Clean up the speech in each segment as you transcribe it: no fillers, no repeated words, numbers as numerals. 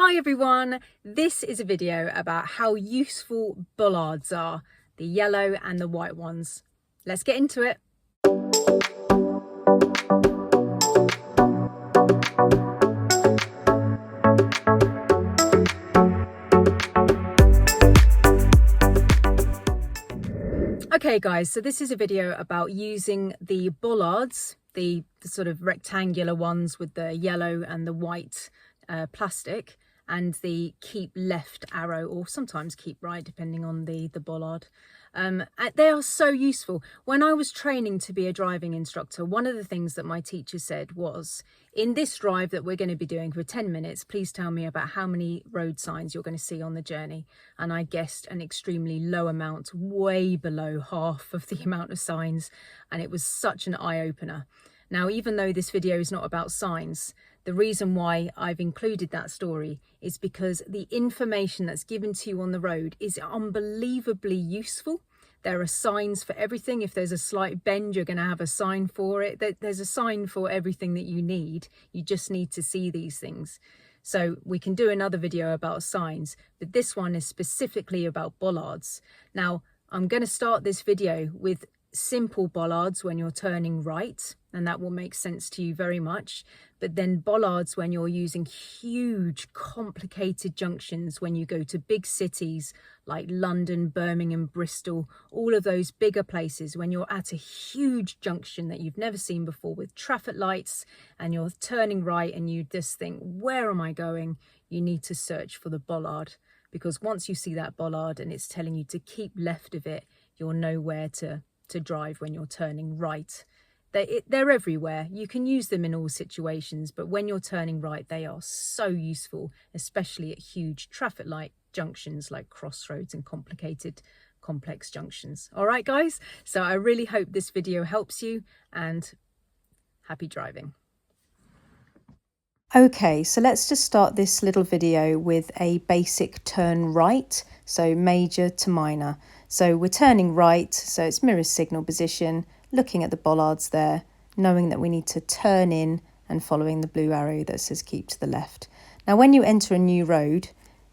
Hi everyone, this is a video about how useful bollards are, the yellow and the white ones. Let's get into it. Okay guys, so this is a video about using the bollards, the sort of rectangular ones with the yellow and the white plastic, and the keep left arrow, or sometimes keep right depending on the bollard. They are so useful. When I was training to be a driving instructor, one of the things that my teacher said was, in this drive that we're going to be doing for 10 minutes, please tell me about how many road signs you're going to see on the journey. And I guessed an extremely low amount, way below half of the amount of signs. And it was such an eye-opener. Now, even though this video is not about signs, the reason why I've included that story is because the information that's given to you on the road is unbelievably useful. There are signs for everything. If there's a slight bend, you're going to have a sign for it. There's a sign for everything that you need. You just need to see these things. So we can do another video about signs, but this one is specifically about bollards. Now, I'm going to start this video with simple bollards when you're turning right, and that will make sense to you very much. But then bollards when you're using huge complicated junctions, when you go to big cities like London, Birmingham, Bristol, all of those bigger places, when you're at a huge junction that you've never seen before with traffic lights and you're turning right and you just think, where am I going? You need to search for the bollard, because once you see that bollard and it's telling you to keep left of it, you'll know where to drive when you're turning right. They're everywhere. You can use them in all situations, but when you're turning right, they are so useful, especially at huge traffic light junctions like crossroads and complex junctions. All right, guys. So I really hope this video helps you, and happy driving. Okay, so let's just start this little video with a basic turn right, so major to minor. So we're turning right, so it's mirror signal position, looking at the bollards there, knowing that we need to turn in and following the blue arrow that says keep to the left. Now when you enter a new road,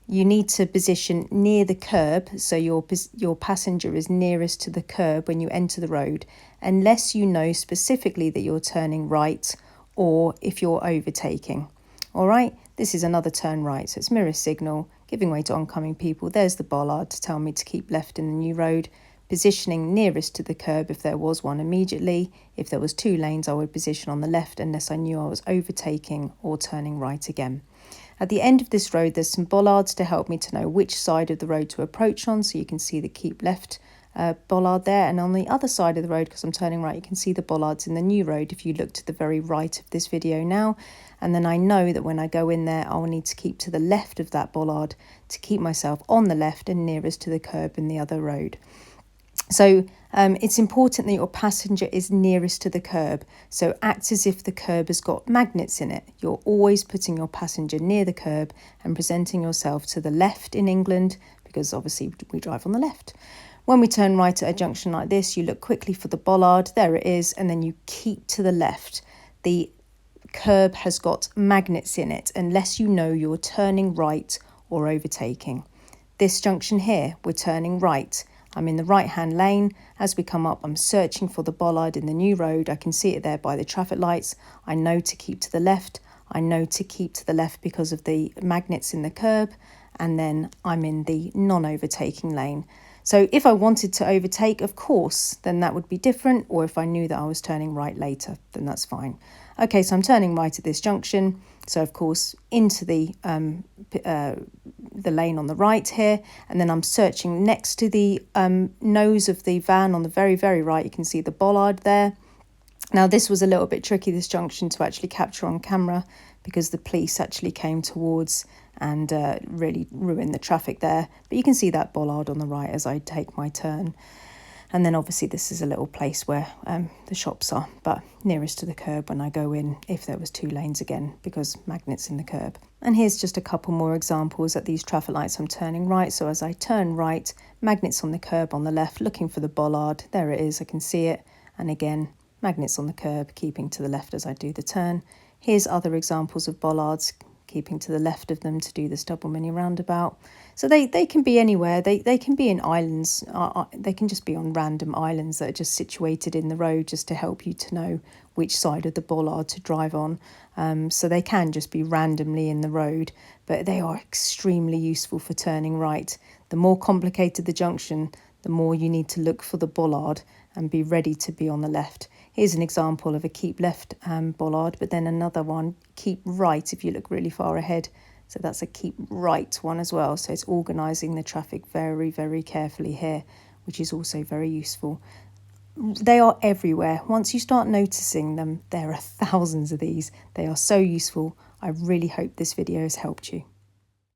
you need to position near the curb, so your passenger is nearest to the curb when you enter the road, unless you know specifically that you're turning right or if you're overtaking. All right, this is another turn right, so it's mirror signal, giving way to oncoming people. There's the bollard to tell me to keep left in the new road, positioning nearest to the curb if there was one immediately. If there was two lanes, I would position on the left unless I knew I was overtaking or turning right again. At the end of this road, there's some bollards to help me to know which side of the road to approach on, so you can see the keep left bollard there, and on the other side of the road, because I'm turning right, you can see the bollards in the new road if you look to the very right of this video now. And then I know that when I go in there, I'll need to keep to the left of that bollard to keep myself on the left and nearest to the curb in the other road. So it's important that your passenger is nearest to the curb, so act as if the curb has got magnets in it. You're always putting your passenger near the curb and presenting yourself to the left in England, because obviously we drive on the left. When we turn right at a junction like this, you look quickly for the bollard, there it is, and then you keep to the left. The curb has got magnets in it, unless you know you're turning right or overtaking. This junction here, we're turning right. I'm in the right-hand lane. As we come up, I'm searching for the bollard in the new road. I can see it there by the traffic lights. I know to keep to the left. I know to keep to the left because of the magnets in the curb. And then I'm in the non-overtaking lane. So if I wanted to overtake, of course, then that would be different. Or if I knew that I was turning right later, then that's fine. Okay, so I'm turning right at this junction. So of course, into the lane on the right here, and then I'm searching next to the nose of the van on the very, very right. You can see the bollard there. Now this was a little bit tricky, this junction, to actually capture on camera, because the police actually came towards and really ruined the traffic there. But you can see that bollard on the right as I take my turn. And then obviously this is a little place where the shops are, but nearest to the curb when I go in, if there was two lanes again, because magnets in the curb. And here's just a couple more examples. At these traffic lights, I'm turning right. So as I turn right, magnets on the curb on the left, looking for the bollard. There it is, I can see it. And again, magnets on the curb, keeping to the left as I do the turn. Here's other examples of bollards, keeping to the left of them to do this double mini roundabout. So they can be anywhere. They can be in islands. They can just be on random islands that are just situated in the road, just to help you to know which side of the bollard to drive on. So they can just be randomly in the road, but they are extremely useful for turning right. The more complicated the junction, the more you need to look for the bollard and be ready to be on the left. Here's an example of a keep left bollard, but then another one, keep right, if you look really far ahead. So that's a keep right one as well. So it's organising the traffic very, very carefully here, which is also very useful. They are everywhere. Once you start noticing them, there are thousands of these. They are so useful. I really hope this video has helped you.